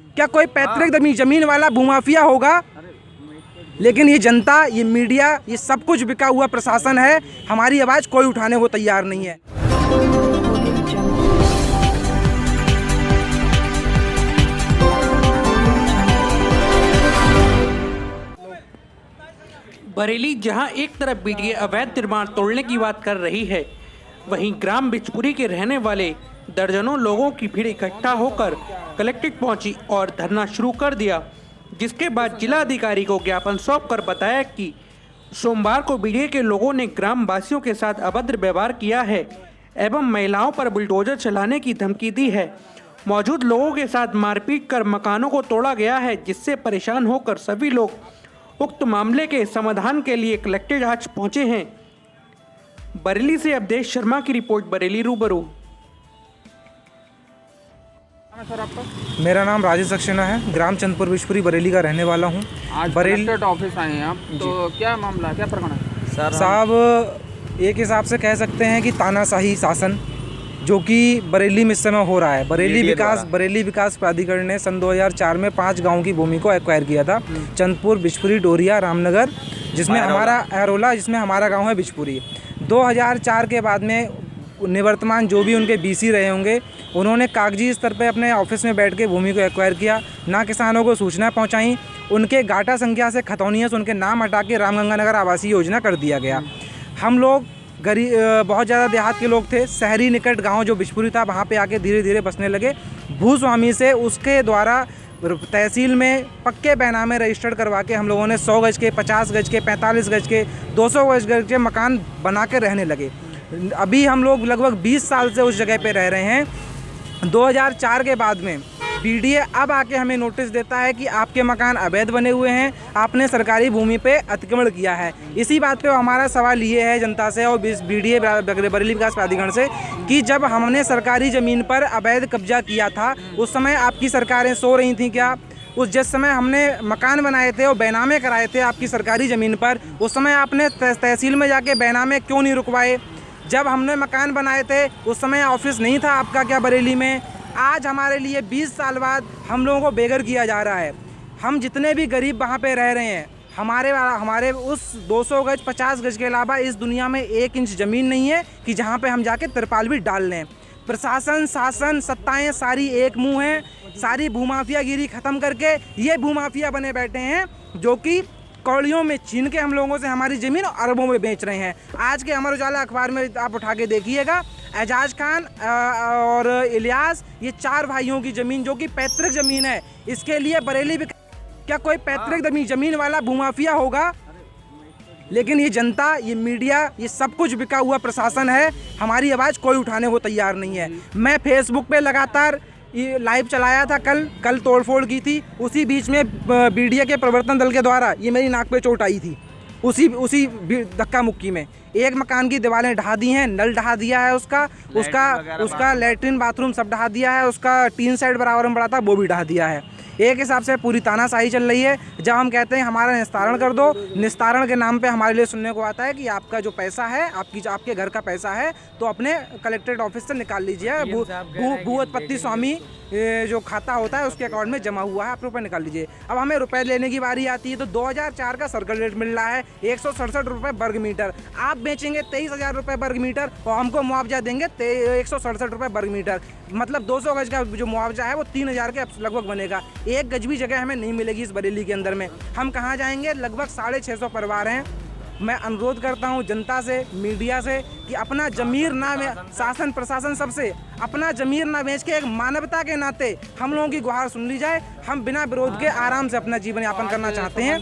क्या कोई पैतृक जमीन वाला भूमाफिया होगा? लेकिन ये जनता, ये मीडिया, ये सब कुछ बिका हुआ प्रशासन है। हमारी आवाज़ कोई उठाने को तैयार नहीं है। बरेली जहां एक तरफ बीडीए अवैध निर्माण तोड़ने की बात कर रही है, वहीं ग्राम बिचपुरी के रहने वाले दर्जनों लोगों की भीड़ इकट्ठा होकर कलेक्ट्रेट पहुंची और धरना शुरू कर दिया, जिसके बाद जिलाधिकारी को ज्ञापन सौंपकर बताया कि सोमवार को बीडीए के लोगों ने ग्राम वासियों के साथ अभद्र व्यवहार किया है एवं महिलाओं पर बुलडोजर चलाने की धमकी दी है। मौजूद लोगों के साथ मारपीट कर मकानों को तोड़ा गया है, जिससे परेशान होकर सभी लोग उक्त मामले के समाधान के लिए कलेक्ट्रेट आज पहुंचे हैं। बरेली से अवधेश शर्मा की रिपोर्ट, बरेली रूबरू। सर आपका? मेरा नाम राजेश सक्सेना है, ग्राम चंदपुर बिचपुरी बरेली का रहने वाला हूँ। आज कलेक्ट्रेट ऑफिस आए हैं आप, तो क्या मामला है, क्या प्रकरण है? सर साहब, एक हिसाब से कह सकते हैं कि तानाशाही शासन जो कि बरेली में इस समय हो रहा है। बरेली विकास प्राधिकरण ने सन 2004 में 5 गाँव की भूमि को एक्वायर किया था। चंदपुर, बिचपुरी, डोरिया, रामनगर, जिसमें हमारा गाँव है बिचपुरी। 2004 के बाद में निवर्तमान जो भी उनके बीसी रहे होंगे, उन्होंने कागजी स्तर पे अपने ऑफिस में बैठ के भूमि को एक्वायर किया, ना किसानों को सूचना पहुंचाई। उनके गाटा संख्या से खतौनियों से उनके नाम हटा के रामगंगानगर आवासीय योजना कर दिया गया। हम लोग बहुत ज़्यादा देहात के लोग थे, शहरी निकट गांव जो बिचपुरी था वहाँ पे आके धीरे धीरे बसने लगे। भूस्वामी से उसके द्वारा तहसील में पक्के बैनामे रजिस्टर्ड करवा के हम लोगों ने 100 गज के, 50 गज के, 45 गज के, 200 गज के मकान बना के रहने लगे। अभी हम लोग लगभग 20 साल से उस जगह पे रह रहे हैं। 2004 के बाद में बीडीए अब आके हमें नोटिस देता है कि आपके मकान अवैध बने हुए हैं, आपने सरकारी भूमि पे अतिक्रमण किया है। इसी बात पे हमारा सवाल ये है जनता से और बीडीए बरेली विकास प्राधिकरण से कि जब हमने सरकारी ज़मीन पर अवैध कब्जा किया था, उस समय आपकी सरकारें सो रही थी क्या? जिस समय हमने मकान बनाए थे और बैनामे कराए थे आपकी सरकारी ज़मीन पर, उस समय आपने तहसील में जाके बैनामे क्यों नहीं रुकवाए? जब हमने मकान बनाए थे उस समय ऑफिस नहीं था आपका क्या बरेली में? आज हमारे लिए 20 साल बाद हम लोगों को बेघर किया जा रहा है। हम जितने भी गरीब वहाँ पे रह रहे हैं, हमारे उस 200 गज 50 गज के अलावा इस दुनिया में 1 इंच ज़मीन नहीं है कि जहाँ पे हम जाके तिरपाल भी डाल लें। प्रशासन, शासन, सत्ताएँ सारी एक मुँह हैं। सारी भूमाफियागिरी ख़त्म करके ये भूमाफिया बने बैठे हैं जो कि कौड़ियों में छीन के हम लोगों से हमारी ज़मीन अरबों में बेच रहे हैं। आज के अमर उजाला अखबार में आप उठा के देखिएगा, एजाज खान और इलियास, ये 4 भाइयों की ज़मीन जो कि पैतृक ज़मीन है, इसके लिए बरेली क्या कोई पैतृक ज़मीन वाला भूमाफिया होगा? लेकिन ये जनता, ये मीडिया, ये सब कुछ बिका हुआ प्रशासन है। हमारी आवाज़ कोई उठाने को तैयार नहीं है। मैं फेसबुक पे लगातार ये लाइव चलाया था, कल तोड़फोड़ की थी। उसी बीच में बीडीए के प्रवर्तन दल के द्वारा ये मेरी नाक पे चोट आई थी। उसी धक्का मुक्की में एक मकान की दीवारें ढहा दी हैं, नल ढहा दिया है, उसका लैट्रिन बाथरूम सब ढहा दिया है, उसका टीन सेट बराबर में पड़ा था वो भी ढहा दिया है। एक हिसाब से पूरी तानाशाही चल रही है। जब हम कहते हैं हमारा निस्तारण कर दो, निस्तारण के नाम पे हमारे लिए सुनने को आता है कि आपका जो पैसा है, आपके घर का पैसा है तो अपने कलेक्ट्रेट ऑफिस से निकाल लीजिए। भूअत्पत्ति स्वामी जो खाता होता है उसके अकाउंट में जमा हुआ है, आप रुपये निकाल लीजिए। अब हमें रुपए लेने की बारी आती है तो 2004 का सर्कल रेट मिल रहा है 167 रुपये वर्ग मीटर। आप बेचेंगे 23,000 रुपये वर्ग मीटर और हमको मुआवजा देंगे 167 रुपये वर्ग मीटर। मतलब 200 गज का जो मुआवजा है वो 3,000 के लगभग बनेगा। 1 गज भी जगह हमें नहीं मिलेगी इस बरेली के अंदर में। हम कहाँ जाएंगे? लगभग 650 परिवार हैं। मैं अनुरोध करता हूं जनता से, मीडिया से कि अपना ज़मीर ना में, शासन प्रशासन सबसे अपना ज़मीर ना बेच के एक मानवता के नाते हम लोगों की गुहार सुन ली जाए। हम बिना विरोध के आराम से अपना जीवन यापन करना चाहते हैं।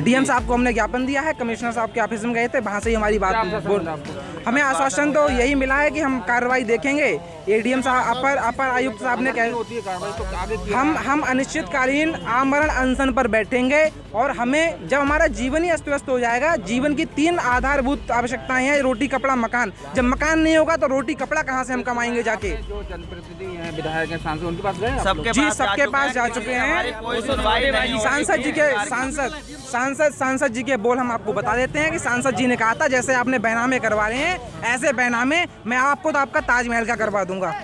डीएम साहब को हमने ज्ञापन दिया है, कमिश्नर साहब के ऑफिस में गए थे, वहाँ से ही हमारी बात हमें आश्वासन तो यही मिला है कि हम कार्रवाई देखेंगे। एडीएम साहब, अपर आयुक्त साहब ने कहा हम अनिश्चितकालीन आमरण अनशन पर बैठेंगे और हमें जब हमारा जीवन ही अस्त व्यस्त हो जाएगा, जीवन की 3 आधारभूत आवश्यकताएं हैं, रोटी, कपड़ा, मकान। जब मकान नहीं होगा तो रोटी कपड़ा कहाँ से हम कमाएंगे जाके? जो जनप्रतिनिधि हैं, विधायक हैं, सांसद, उनके पास गए? सबके पास जा चुके हैं। सांसद जी के बोल हम आपको बता देते हैं कि सांसद जी ने कहा था जैसे आपने बैनामे करवा रहे हैं ऐसे बैनामे मैं आपको तो आपका ताजमहल का करवा दूंगा।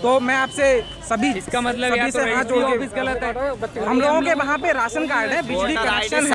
तो मैं आपसे सभी इसका मतलब सभी या तो से हाथ रजिस्ट्री जोड़ ऑफिस गलत है। के हम लोगों के वहाँ पे राशन कार्ड है, बिजली कनेक्शन है।